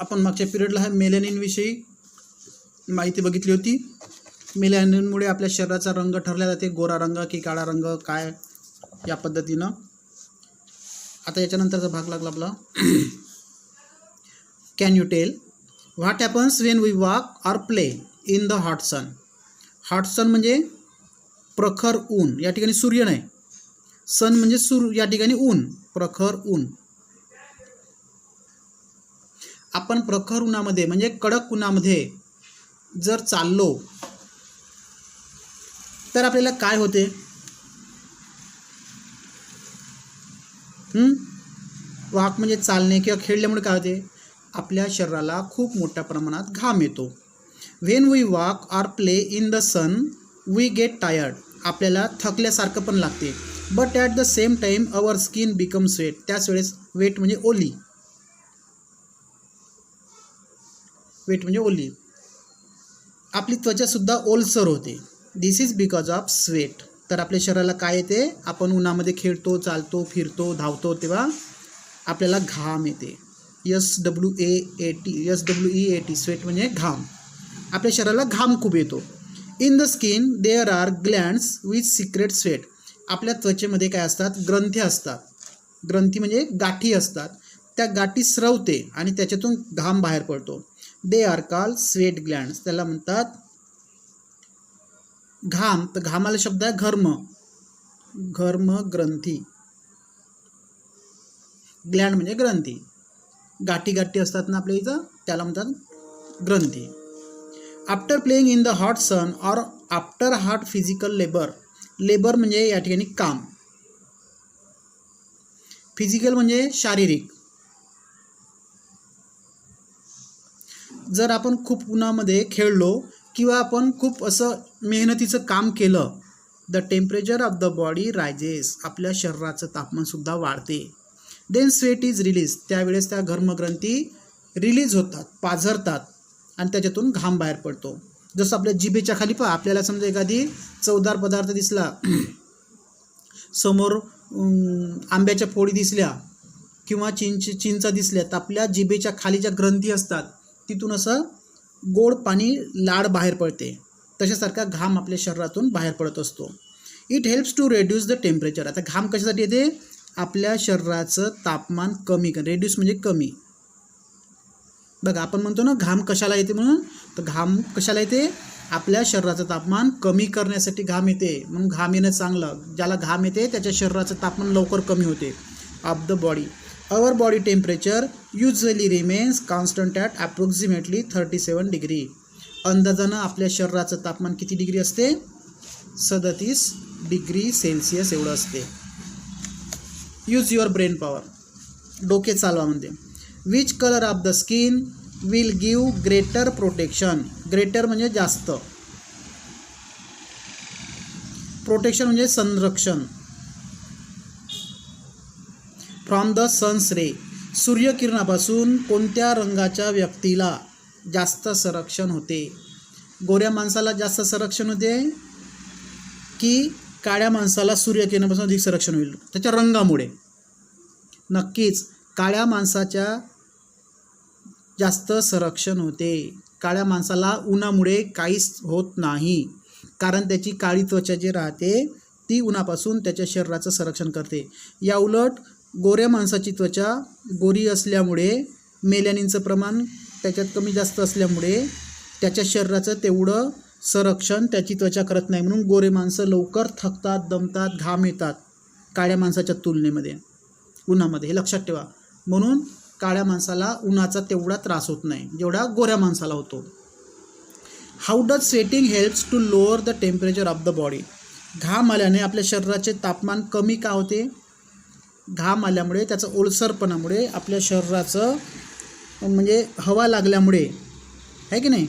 आपण मागच्या पिरियडला मेलॅनिन विषयी माहिती बघितली होती. मेलॅनिनमुळे आपल्या शरीराचा रंग ठरला जाते, गोरा रंग की काळा रंग, काय या पद्धतीनं. आता याच्यानंतरचा भाग लागला आपला. Can you tell what happens when we walk or play in the hot sun. Hot sun म्हणजे प्रखर ऊन, या ठिकाणी सूर्य नाही, सन म्हणजे या ठिकाणी ऊन, प्रखर ऊन. आपण प्रखर उन्हामध्ये म्हणजे कडक उन्हामध्ये जर चाललो तर आपल्याला काय होते? वॉक म्हणजे चालणे किंवा खेळल्यामुळे काय होते? आपल्या शरीराला खूप मोठ्या प्रमाणात घाम येतो. When we walk or play in the sun we get tired. आपल्याला थकल्यासारखं पण लागते. But at the same time our skin become sweat. त्याच वेळेस वेट म्हणजे ओली, वेट म्हणजे ओली. आपली त्वचासुद्धा ओलसर होते. दिस इज बिकॉज ऑफ स्वेट. तर आपल्या शरीराला काय येते? आपण उन्हामध्ये खेळतो, चालतो, फिरतो, धावतो तेव्हा आपल्याला घाम येते. SWEAT स्वेट म्हणजे घाम. आपल्या शरीराला घाम खूप येतो. In the skin there are glands with secrete sweat. आपल्या त्वचेमध्ये काय असतात? ग्रंथी असतात. ग्रंथी म्हणजे गाठी असतात. त्या गाठी स्रवते आणि त्याच्यातून घाम बाहेर पडतो. They are called sweat glands. त्याला म्हणतात घाम. तर घामाला शब्द आहे घर्म, घर्म ग्रंथी. ग्लँड म्हणजे ग्रंथी. गाठी गाठी असतात ना आपल्या इथं, त्याला म्हणतात ग्रंथी. After playing in the hot sun or after hard physical labour. Labour म्हणजे या ठिकाणी काम, फिजिकल म्हणजे शारीरिक. जर आपण खूप उन्हामध्ये खेळलो किंवा आपण खूप असं मेहनतीचं काम केलं, the temperature of the body rises. आपल्या शरीराचं तापमानसुद्धा वाढते. Then sweat is release. त्यावेळेस त्या घर्मग्रंथी रिलीज होतात, पाझरतात आणि त्याच्यातून घाम बाहेर पडतो. जसं आपल्या जिभेच्या खाली पहा, आपल्याला समजा एखादी चवदार पदार्थ दिसला, समोर आंब्याच्या फोडी दिसल्या किंवा चिंचा दिसल्या, तर आपल्या जिभेच्या खाली ज्या ग्रंथी असतात तिथून असं गोड पाणी लाड बाहेर पडते. तशासारखा घाम आपल्या शरीरातून बाहेर पडत असतो. It helps to reduce the temperature. आता घाम कशासाठी येते? आपल्या शरीराचं तापमान कमी कर. रेड्यूस म्हणजे कमी. बघा आपण म्हणतो ना घाम कशाला येते म्हणून, तर घाम कशाला येते? आपल्या शरीराचं तापमान कमी करण्यासाठी घाम येते. म्हणून घाम येणं चांगलं. ज्याला घाम येते त्याच्या शरीराचं तापमान लवकर कमी होते of the body. Our body temperature usually remains constant at approximately 37 degree. अंदाजानं आपल्या शरीराचं तापमान किती डिग्री असते? 37 डिग्री सेल्सिअस एवढं असते. Use your brain power. डोके चालवा म्हणते. Which colour of the skin will give greater protection. Greater म्हणजे जास्त, प्रोटेक्शन म्हणजे संरक्षण. फ्रॉम द सन्स रे. सूर्यकिरणापासून कोणत्या रंगाच्या व्यक्तीला जास्त संरक्षण होते? गोऱ्या माणसाला जास्त संरक्षण होते की काळ्या माणसाला सूर्यकिरणापासून अधिक संरक्षण होईल? त्याच्या रंगामुळे. नक्कीच काळ्या माणसाच्या जास्त संरक्षण होते. काळ्या माणसाला उन्हामुळे काहीच होत नाही, कारण त्याची काळी त्वचा जी राहते ती उन्हापासून त्याच्या शरीराचं संरक्षण करते. या उलट गोऱ्या माणसाची त्वचा गोरी असल्यामुळे, मेलॅनिनचं प्रमाण त्याच्यात कमी जास्त असल्यामुळे त्याच्या शरीराचं तेवढं संरक्षण त्याची त्वचा करत नाही. म्हणून गोरे माणसं लवकर थकतात, दमतात, घाम येतात काळ्या माणसाच्या तुलनेमध्ये उन्हामध्ये. हे लक्षात ठेवा. म्हणून काळ्या माणसाला उन्हाचा तेवढा त्रास होत नाही जेवढा गोऱ्या माणसाला होतो. How does sweating helps to lower the temperature of the body. घाम आल्याने आपल्या शरीराचे तापमान कमी का होते? घाम आल्यामुळे, त्याचं ओलसरपणामुळे आपल्या शरीराचं म्हणजे हवा लागल्यामुळे, आहे की नाही,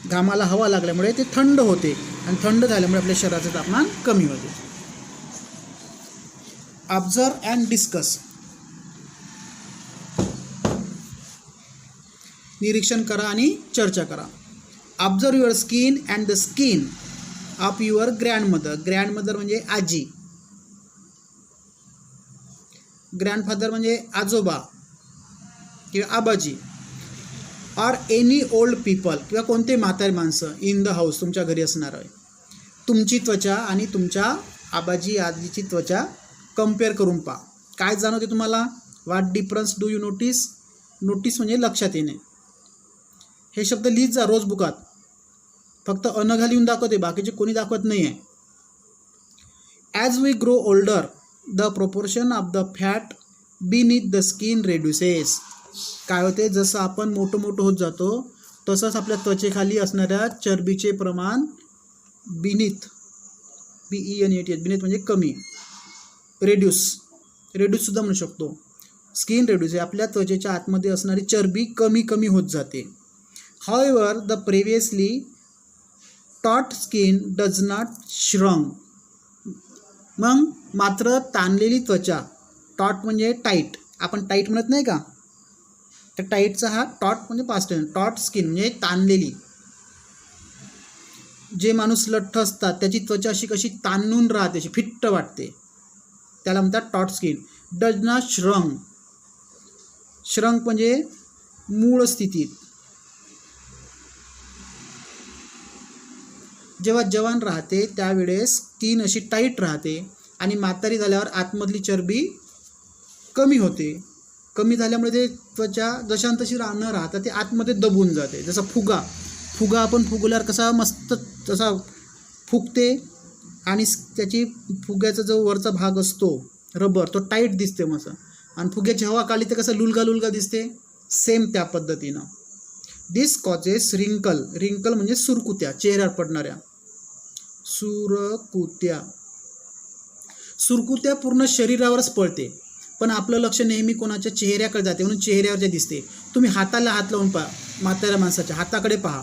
घामाला हवा लागल्यामुळे ते थंड होते आणि थंड झाल्यामुळे आपल्या शरीराचं तापमान कमी होते. Observe and discuss. निरीक्षण करा आणि चर्चा करा. Observe your skin and the skin of your grandmother. Grandmother म्हणजे आजी, ग्रँडफादर म्हणजे आजोबा किंवा Abaji. Or any old people किंवा कोणते म्हातारे माणसं इन द हाऊस तुमच्या घरी असणार आहे. तुमची त्वचा आणि तुमच्या आबाजी आजीची त्वचा कम्पेअर करून पहा. काय जाणवते तुम्हाला? What difference do you notice? Notice म्हणजे लक्षात येणे. हे शब्द लिहित जा रोज बुकात. फक्त अनघा लिहून दाखवते, बाकीचे कोणी दाखवत नाही आहे. As we grow older the proportion of the fat beneath the skin reduces. काय होते? जसं आपण मोठं होत जातो तसंच आपल्या त्वचेखाली असणाऱ्या चरबीचे प्रमाण बीनीथ, BENET, बीनीथ म्हणजे कमी, रेड्यूससुद्धा म्हणू शकतो. स्किन रेड्यूस आहे, आपल्या त्वचेच्या आतमध्ये असणारी चरबी कमी होत जाते. हाऊएव्हर द प्रिव्हियसली टॉट स्किन डज नॉट श्रंक. मग मात्र ताणलेली त्वचा, टॉट म्हणजे टाईट, आपण टाईट म्हणत नाही का, तर टाईटचा हा टॉट म्हणजे पास्ट टेन्स. टॉट स्किन म्हणजे ताणलेली. जे माणूस लठ्ठ असतात त्याची त्वचा अशी कशी ताणून राहते, अशी फिट्ट वाटते, त्याला म्हणतात टॉट skin. Does not shrunk. Shrunk म्हणजे मूळ स्थितीत. जेव्हा जवान राहते त्यावेळेस स्किन अशी टाईट राहते आणि म्हातारी झाल्यावर आतमधली चरबी कमी होते. कमी झाल्यामुळे ते त्वचा जशान तशी न राहता ते आतमध्ये दबून जाते. जसं फुगा आपण फुगल्यावर कसा मस्त तसा फुगते आणि त्याची फुग्याचा जो वरचा भाग असतो रबर तो टाईट दिसते मस्त, आणि फुग्याची हवा काढली तर कसं लुलगा दिसते. सेम त्या पद्धतीनं. दिस कॉजेस रिंकल. रिंकल म्हणजे सुरकुत्या, चेहऱ्यावर पडणाऱ्या सुरकुत्या पूर्ण शरीरावरच पडते, पण आपलं लक्ष नेहमी कोणाच्या चेहऱ्याकडे जाते म्हणून चेहऱ्यावर जे दिसते. तुम्ही हाताला हात लावून पहा, म्हाताऱ्या माणसाच्या हाताकडे पहा,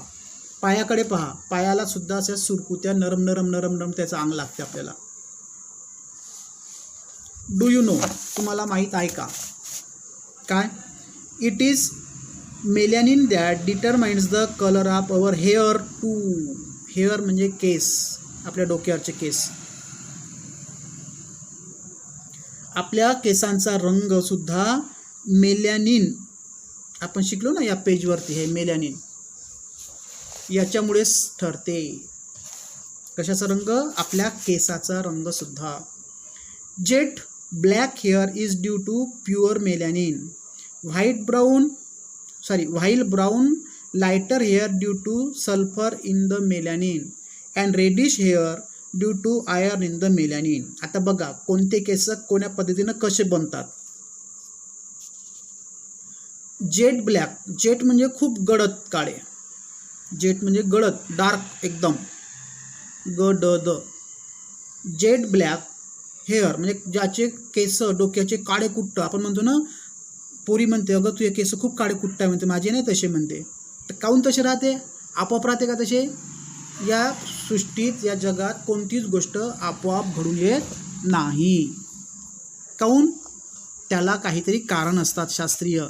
पायाकडे पहा, पायाला सुद्धा अशा सुरकुत्या नरम त्याचं अंग लागते आपल्याला. Do you know? तुम्हाला माहीत आहे का? काय? It is melanin that determines the colour of our hair too. Hair म्हणजे केस, आपल्या डोक्यावरचे केस. आपल्या केसांचा रंग सुद्धा मेलॅनिन, आपण शिकलो ना या पेजवरती, हे मेलॅनिन याच्यामुळेच ठरते. कशाचा रंग? आपल्या केसाचा रंग सुद्धा. Jet black hair is due to pure melanin. While brown lighter hair due to sulphur in the melanin and reddish hair due to iron in the melanin. आता बघा कोणते केस कोण्या पद्धतीनं कसे बनतात. जेट ब्लॅक, जेट म्हणजे खूप गडद काळे, जेट म्हणजे गडद, डार्क एकदम, गडद. जेट ब्लॅक हेअर म्हणजे ज्याचे केस डोक्याचे काळे कुट्ट, आपण म्हणतो ना, पोरी म्हणते अगं तुझे केस खूप काळे कुट्ट आहे म्हणते, माझे नाही तसे म्हणते. तर काहून तसे राहते? आपोआप राहते का तसे? या सृष्टीत, या जगात कोणतीच गोष्ट आपोआप घडून येत नाही. काहून? त्याला काहीतरी कारण असतात शास्त्रीय.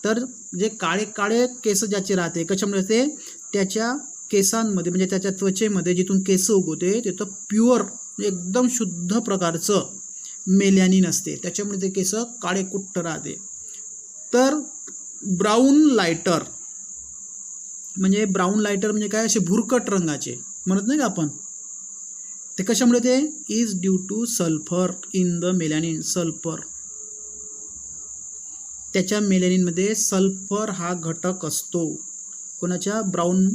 तर जे काळे केस ज्याचे राहते कशामुळे ते त्याच्या केसांमध्ये म्हणजे त्याच्या त्वचेमध्ये जिथून केस उगवते तिथं प्युअर एकदम शुद्ध प्रकारचं मेलॅनिन असते, त्याच्यामुळे ते केस काळे कुट्ट राहते. तर ब्राऊन लायटर म्हणजे काय? असे भुरकट रंगाचे म्हणत नाही का आपण, ते कशामुळे? ते is due to sulphur in the melanin. Sulphur, त्याच्या मेलॅनिनमध्ये सल्फर हा घटक असतो. कोणाच्या? ब्राऊन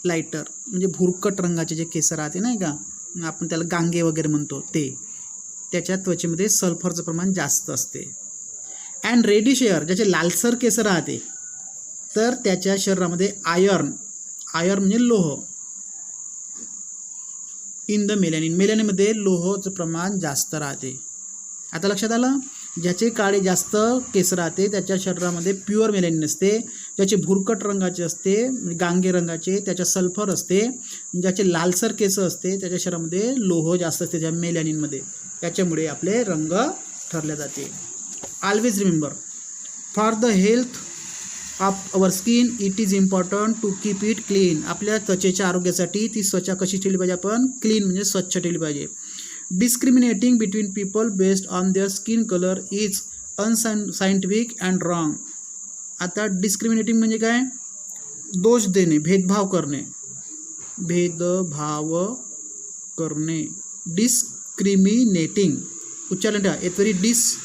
लायटर म्हणजे भुरकट रंगाचे जे केस राहते नाही का, आपण त्याला गांगे वगैरे म्हणतो, ते त्याच्या त्वचेमध्ये सल्फरचं प्रमाण जास्त असते. अँड रेडिश हेअर, ज्याचे लालसर केस राहते, तर त्याच्या शरीरामध्ये आयर्न म्हणजे लोह, इन द मेलॅनिनमध्ये लोहाचं प्रमाण जास्त राहते. आता लक्षात आलं? ज्याचे काळे जास्त केस राहते त्याच्या शरीरामध्ये प्युअर मेलॅनिन असते. ज्याचे भुरकट रंगाचे असते, गांगे रंगाचे, त्याच्या सल्फर असते. ज्याचे लालसर केस असते त्याच्या शरीरामध्ये लोह जास्त असते त्या मेलॅनिनमध्ये. त्याच्यामुळे आपले रंग ठरले जाते. Always remember, for the health of our skin it is important to keep it clean. आपल्या त्वचेच्या आरोग्यासाठी ती त्वचा कशी ठेवली पाहिजे? आपण क्लीन म्हणजे स्वच्छ ठेवली पाहिजे. Discriminating between people based on their skin colour is unscientific and wrong. आता डिस्क्रिमिनेटिंग म्हणजे काय? दोष देणे, भेदभाव करणे, भेदभाव करणे, डिस्क्रिमिनेटिंग, उच्चारण ठेवा, येत तरी डिस,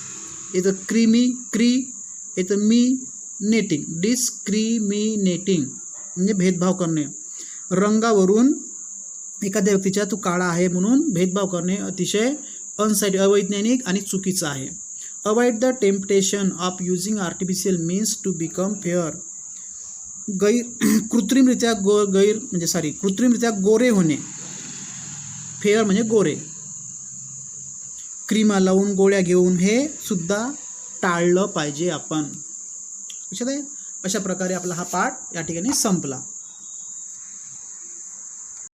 येतं क्री, येतं मी नेटिंग, डिस्क्रिमिनेटिंग म्हणजे भेदभाव करणे. रंगावरून एखाद्या व्यक्तीच्या तू काळा आहे म्हणून भेदभाव करणे अतिशय अवैज्ञानिक आणि चुकीचं आहे. Avoid the temptation of using artificial means to become fair. कृत्रिमरित्या कृत्रिमरित्या गोरे होणे, फेअर म्हणजे गोरे, क्रीमा लावून गोळ्या घेऊन हे सुद्धा टाळलं पाहिजे आपण. लक्षात आहे. अशा प्रकारे आपला हा पाठ या ठिकाणी संपला.